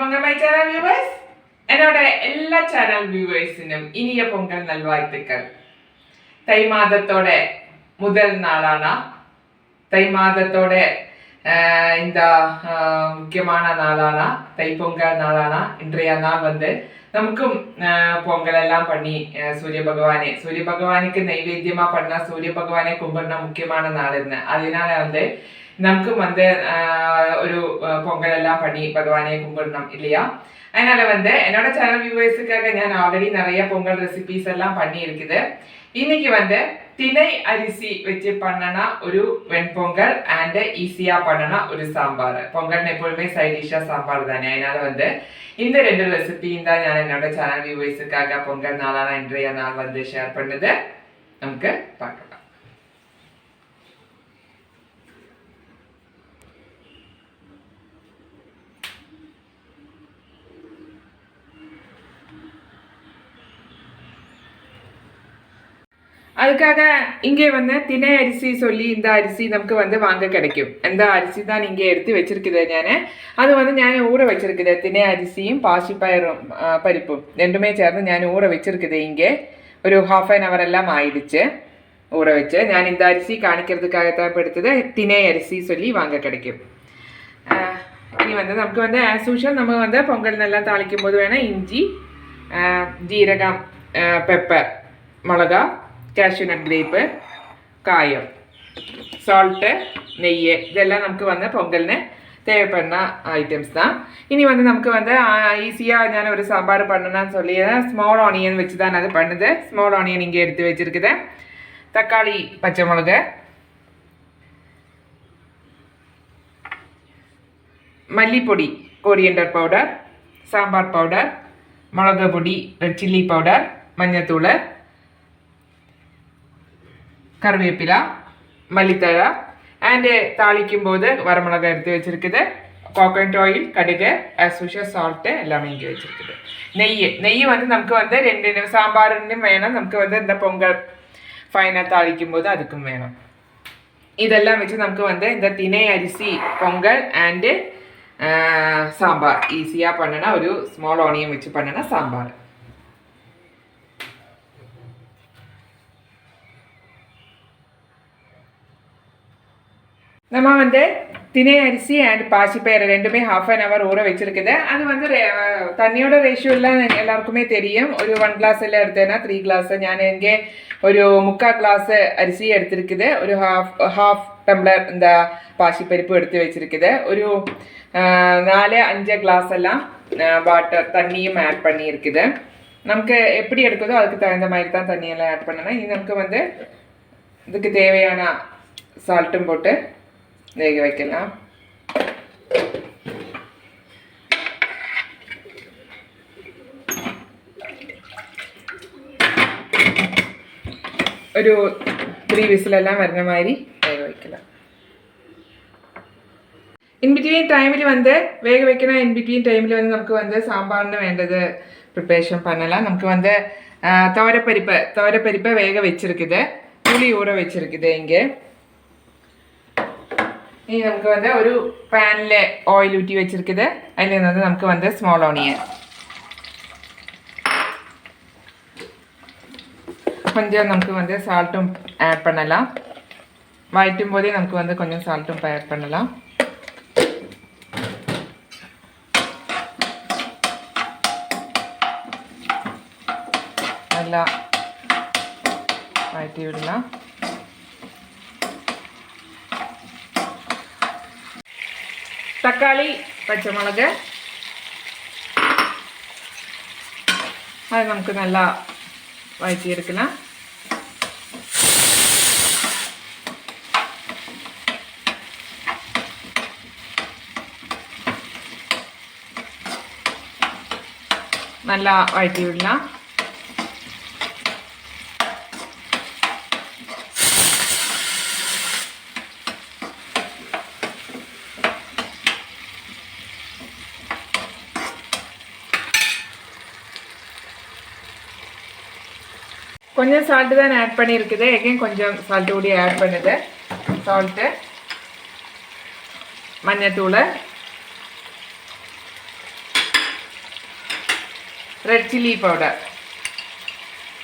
Pongal my channel viewers. എന്നോட എല്ലാ channel വ്യൂവേഴ്സിനും Iniya Pongal നൽവാഴ്ത്തുക്കൾ. തൈമാദത്തോടെ முதல் நாளானா தைமாதத்தோட இந்த முக்கியமான நாளானா தைப்பொங்கல் நாளானா இன்றைய நாள் வந்து നമുക്കും പൊങ്കൽ എല്ലാം பண்ணி சூரிய பகவானுக்கு நைவேத்தியமா பண்ணா சூரிய பகவானை கும்பிடுற முக்கியமான நாள் என்ன அதனால வந்து நமக்கும் வந்து ஒரு பொங்கல் எல்லாம் பண்ணி பகவானை கும்பிடணும் இல்லையா அதனால வந்து என்னோட சேனல் வியூவர்ஸுக்காக நான் ஆல்ரெடி நிறைய பொங்கல் ரெசிபிஸ் எல்லாம் பண்ணி இருக்குது இன்னைக்கு வந்து திணை அரிசி வச்சு பண்ணனா ஒரு வெண்பொங்கல் அண்ட் ஈஸியா பண்ணனா ஒரு சாம்பார் பொங்கல் எப்பவுமே சைட் டிஷ்ஷா சாம்பார் தானே அதனால வந்து இந்த ரெண்டு ரெசிபியும் தான் நான் என்னோட சேனல் வியூவர்ஸுக்காக பொங்கல் நாளான இன்றைய நாள் வந்து ஷேர் பண்ணுது நமக்கு பார்க்கலாம் அதுக்காக இங்கே வந்து திணை அரிசி சொல்லி இந்த அரிசி நமக்கு வந்து வாங்க கிடைக்கும் அந்த அரிசி தான் இங்கே எடுத்து வச்சிருக்குது ഞാൻ அது வந்து ഞാൻ ஊற வச்சிருக்குது திணை அரிசியும் பாசிப்பயரும் பருப்பும் ரெண்டுமே சேர்ந்து ഞാൻ ஊற வச்சிருக்குது இங்கே ஒரு ஹாஃப் அன் அவர் எல்லாம் ஆயிடுச்சு ஊற வச்சு ഞാൻ இந்த அரிசி காணிக்கிறதுக்காக தான் எடுத்தது திணை அரிசி சொல்லி வாங்க கிடைக்கும் இனி வந்து நமக்கு வந்து ஆஸ் யூஷுவல் நம்ம வந்து பொங்கல் நல்லா தாளிக்கும் போது வேணால் இஞ்சி ஜீரகம் பெப்பர் மிளகா കാഷ്യൂനട്ട് ഗ്രേപ്പ് കായം സാൾട്ട് നെയ്യ് ഇതെല്ലാം നമുക്ക് വന്ന് പൊങ്കലിന് தேவைப்படுற ஐட்டம்ஸ் தான் இனி வந்து நமக்கு வந்து ஈஸியாக நான் ஒரு சாம்பார் பண்ணணும்னு சொல்லி ஸ்மால் ஆனியன் வச்சு தான் அது பண்ணுது ஸ்மால் ஆனியன் இங்கே எடுத்து வச்சுருக்குது தக்காளி பச்சை மிளகு மல்லிப்பொடி கோரியண்டர் பவுடர் சாம்பார் பவுடர் மிளகு பொடி ரெட் சில்லி பவுடர் மஞ்சத்தூள் கருவேப்பிலை மல்லித்தழை அண்டு தாளிக்கும் போது வரமிளகாய் எடுத்து வச்சுருக்குது கோகனட் ஆயில் கடுகு ஆஸ் யூஷுவல் சால்ட்டு எல்லாமே இங்கே வச்சுருக்குது நெய் வந்து நமக்கு வந்து ரெண்டு சாம்பாருன்னு வேணும் நமக்கு வந்து இந்த பொங்கல் ஃபைனல் தாளிக்கும் போது அதுக்கும் வேணும் இதெல்லாம் வச்சு நமக்கு வந்து இந்த திணை அரிசி பொங்கல் அண்டு சாம்பார் ஈஸியாக பண்ணனா ஒரு ஸ்மால் ஆனியன் வச்சு பண்ணனா சாம்பார் நம்ம வந்து திணை அரிசி அண்ட் பாசிப்பயிறு ரெண்டுமே ஹாஃப் அன் அவர் ஊற வச்சுருக்குது அது வந்து தண்ணியோட ரேஷியோலாம் எல்லாருக்குமே தெரியும் ஒரு 1 கிளாஸ் எல்லாம் எடுத்தேன்னா 3 கிளாஸ் ഞാൻ இங்கே ஒரு 3/4 கிளாஸ் அரிசி எடுத்துருக்குது ஒரு ஹாஃப் டம்ளர் இந்த பாசிப்பருப்பு எடுத்து வச்சுருக்குது ஒரு 4-5 கிளாஸ் எல்லாம் வாட்டர் தண்ணியும் ஆட் பண்ணியிருக்குது நமக்கு எப்படி எடுக்குதோ அதுக்கு தகுந்த மாதிரி தான் தண்ணியெல்லாம் ஆட் பண்ணணும் இனி நமக்கு வந்து இதுக்கு தேவையான சால்ட்டும் போட்டு வேக வைக்கலாம் ഒരു 3 വിസിലെല്ലാം വരുന്ന மாதிரி வேக வைக்கலாம் ഇൻബിറ്റ്വീൻ ടൈമിൽ வந்து வேக வைக்கணும் இன்பிட்வீன் டைமில் வந்து நமக்கு வந்து சாம்பார்னு வேண்டது ப்ரிப்பரேஷன் பண்ணலாம் நமக்கு வந்து துவரப்பருப்பை வேக வச்சிருக்குது புளி ஊற வச்சிருக்குது இங்கே ഇനി നമുക്ക് வந்து ഒരു പാനിൽ ഓയിൽ ഊറ്റി വെച്ചിരിക്കുന്നത് അതിൽ നിന്ന് നമുക്ക് வந்து സ്മോൾ ഓണിയൻ கொஞ்சம் நமக்கு வந்து சால்ட்டும் ஆட் பண்ணலாம் வழட்டும் போதே நமக்கு வந்து கொஞ்சம் சால்ட்டும் ஆட் பண்ணலாம் நல்லா வழட்டி விடலாம் தக்காளி பச்சை மிளகு அது நமக்கு நல்லா வழட்டி எடுக்கலாம் நல்லா வழட்டி விடலாம் கொஞ்சம் சால்ட்டு தான் ஆட் பண்ணியிருக்குது எகைன் கொஞ்சம் சால்ட்டு கூட ஆட் பண்ணுது சால்ட்டு மஞ்சத்தூள் ரெட் சில்லி பவுடர்.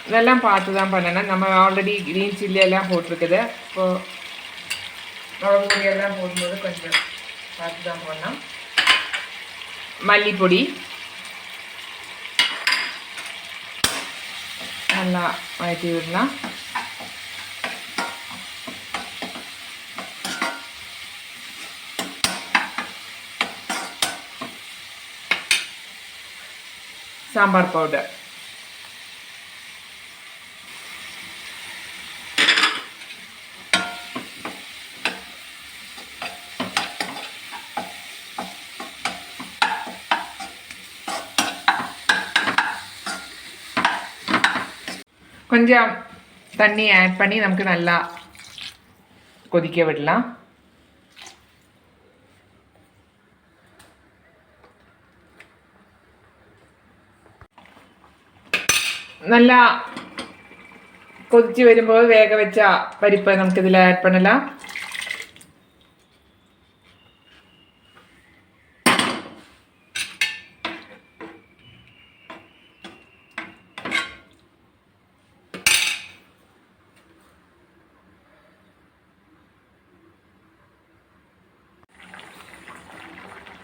இதெல்லாம் பார்த்து தான் பண்ணணும். நம்ம ஆல்ரெடி க்ரீன் சில்லி எல்லாம் போட்டிருக்குது. இப்போது மிளகு பொடி எல்லாம் போடும்போது கொஞ்சம் பார்த்து தான் போடணும். மல்லிப்பொடி நல்லா வதக்கி விடலாம். சாம்பார் பவுடர், கொஞ்சம் தண்ணி ஆட் பண்ணி நமக்கு நல்லா கொதிக்க விடலாம். நல்லா கொதிச்சு வரும்போது வேக வச்ச பருப்பை നമുക്ക് ഇതിൽ ആഡ് பண்ணலாம்.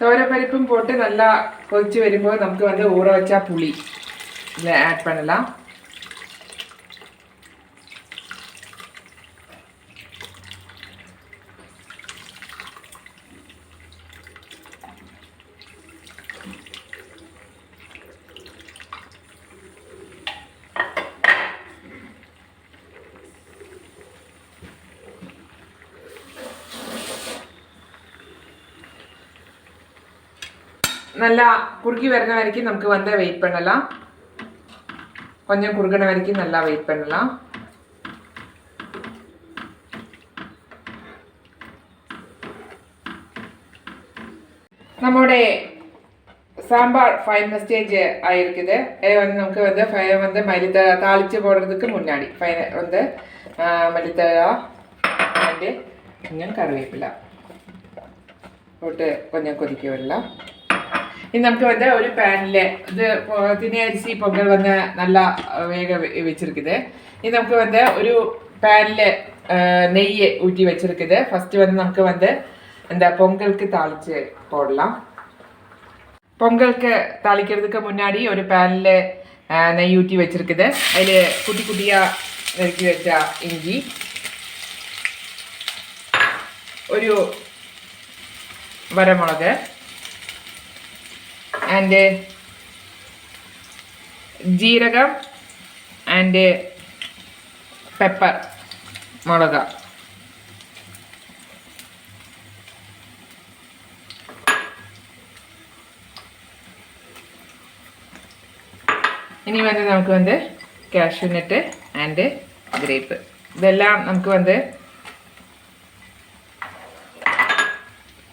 தோரப்பருப்பும் போட்டு நல்லா கொதிச்சு வரும்போது நமக்கு வந்து ஊற வச்சா புளி இதில் ஆட் பண்ணலாம். நல்லா குறுகி வர்ற வரைக்கும் நமக்கு வந்து வெயிட் பண்ணலாம். கொஞ்சம் குறுகின வரைக்கும் நல்லா வெயிட் பண்ணலாம். நம்மளுடைய சாம்பார் ஃபைனல் ஸ்டேஜ் ஆயிருக்குது. இது வந்து நமக்கு வந்து மல்லித்தழை தாளித்து போடுறதுக்கு முன்னாடி வந்து மல்லித்தழை அண்டு கொஞ்சம் கருவேப்பிலை போட்டு கொஞ்சம் கொதிக்க விடலாம். இது நமக்கு வந்து ஒரு பேனில் இது தினை அரிசி பொங்கல் வந்து நல்லா வேக வச்சுருக்குது. இது நமக்கு வந்து ஒரு பேனில் நெய் ஊற்றி வச்சுருக்குது. ஃபஸ்ட்டு வந்து நமக்கு வந்து இந்த பொங்கலுக்கு தாளித்து போடலாம். பொங்கலுக்கு தாளிக்கிறதுக்கு முன்னாடி ஒரு பேனில் நெய் ஊற்றி வச்சுருக்குது. அதில் குட்டி குட்டியாக நறுக்கி வச்சா இஞ்சி, ஒரு வரமிளகு and ജീരകം and pepper മുളക്. ഇനി வந்து നമുക്ക് வந்து കാഷ്യൂ നട്ട് ആൻഡ് ഗ്രേപ്പ് ഇതെല്ലാം നമുക്ക് வந்து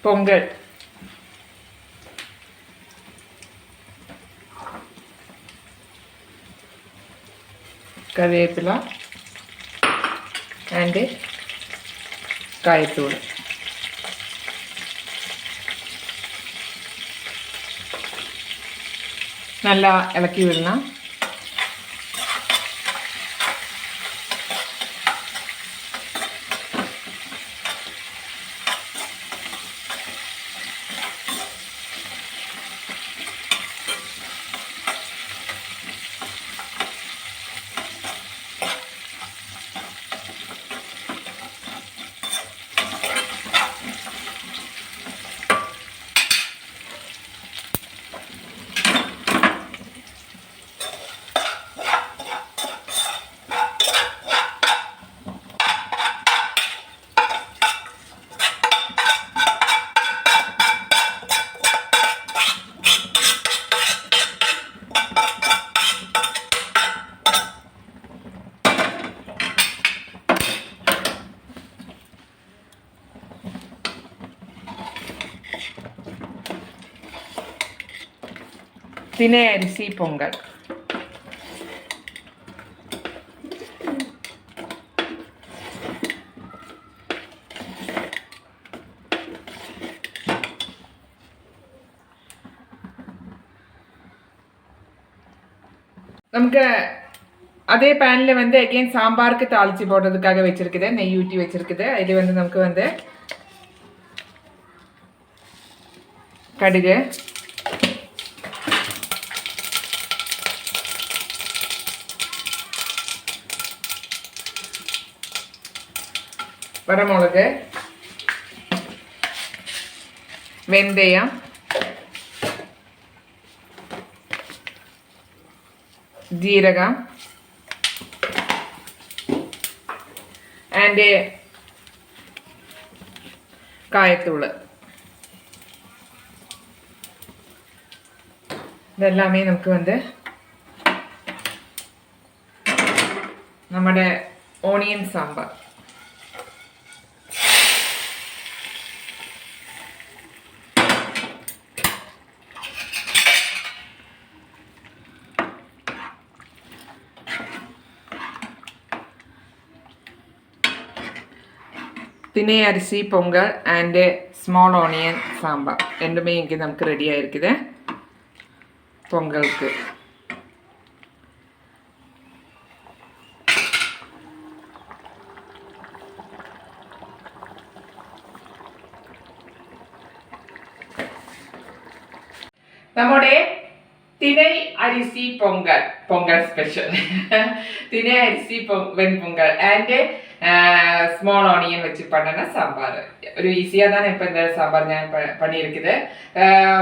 പൊങ്കൽ കറിവേപ്പില ആൻഡ് കായത്തൂൾ நல்லா ഇളക്കി വിടണം. தினை அரிசி பொங்கல். நமக்கு அதே பேனில் வந்து அகெயின் சாம்பாருக்கு தாளித்து போடுறதுக்காக வச்சுருக்குது, நெய் ஊற்றி வச்சுருக்குது. இது வந்து நமக்கு வந்து கடுகு, வரமிளகு, வெந்தயம், ஜீரகம் and காயத்தூள். இதெல்லாமே நமக்கு வந்து നമ്മുടെ ഓണിയൻ സാമ്പാർ. தினை அரிசி Pongal and small onion sambar ரெண்டுமே இங்கே நமக்கு ரெடியாக இருக்குது பொங்கலுக்கு. നമ്മുടെ தினை அரிசி பொங்கல் ஸ்பெஷல் தினை அரிசி வெண்பொங்கல் அண்டு ஸ்மால் ஆனியன் வச்சு பண்ணனா சாம்பார். ഒരു ഈസിயாக தானே இப்போ இந்த சாம்பார் ഞാൻ பண்ணியிருக்குது.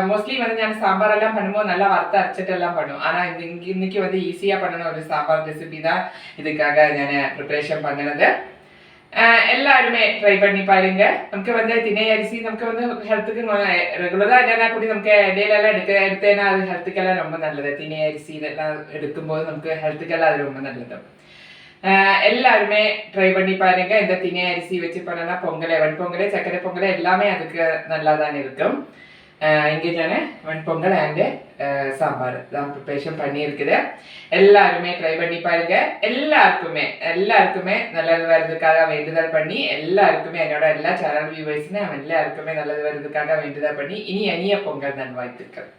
மோஸ்ட்லி வந்து ഞാൻ சாம்பாரெல்லாம் பண்ணும்போது நல்லா வறுத்து அரைச்சிட்டெல்லாம் பண்ணுவோம். ஆனால் இன்னைக்கு வந்து ஈஸியாக பண்ணணும் ஒரு சாம்பார் ரெசிபி தான் இதுக்காக ഞാൻ ப்ரிப்பரேஷன் பண்ணினது. எல்லாருமே ட்ரை பண்ணி பாருங்க. நமக்கு வந்து தினை அரிசி நமக்கு வந்து ஹெல்த்துக்கு ரெகுலராக இல்லைனா கூட நமக்கு டெய்லியெல்லாம் எடுத்தேன்னா அது ஹெல்த்துக்கெல்லாம் ரொம்ப நல்லது. தினை அரிசி இதெல்லாம் எடுக்கும்போது நமக்கு ஹெல்த்துக்கெல்லாம் அது ரொம்ப நல்லது. எல்லாருமே ட்ரை பண்ணி பாருங்க. இந்த தினை அரிசி வச்சு பண்ணனா பொங்கல், வெண்பொங்கல், சக்கரை பொங்கல் எல்லாமே அதுக்கு நல்லா தான் இருக்கும். இங்கே நான் வெண்பொங்கல் அண்டு சாம்பார் தான் ப்ரிப்பரேஷன் பண்ணியிருக்குது. எல்லாருமே ட்ரை பண்ணி பாருங்க. எல்லாருக்குமே நல்லது வர்றதுக்காக வேண்டுதல் பண்ணி, எல்லாருக்குமே என்னோட எல்லா சேனல் வியூவர்ஸ்னு எல்லாருக்குமே நல்லது வர்றதுக்காக வேண்டுதல் பண்ணி இனிய பொங்கல் நல்வாழ்த்துக்கள்.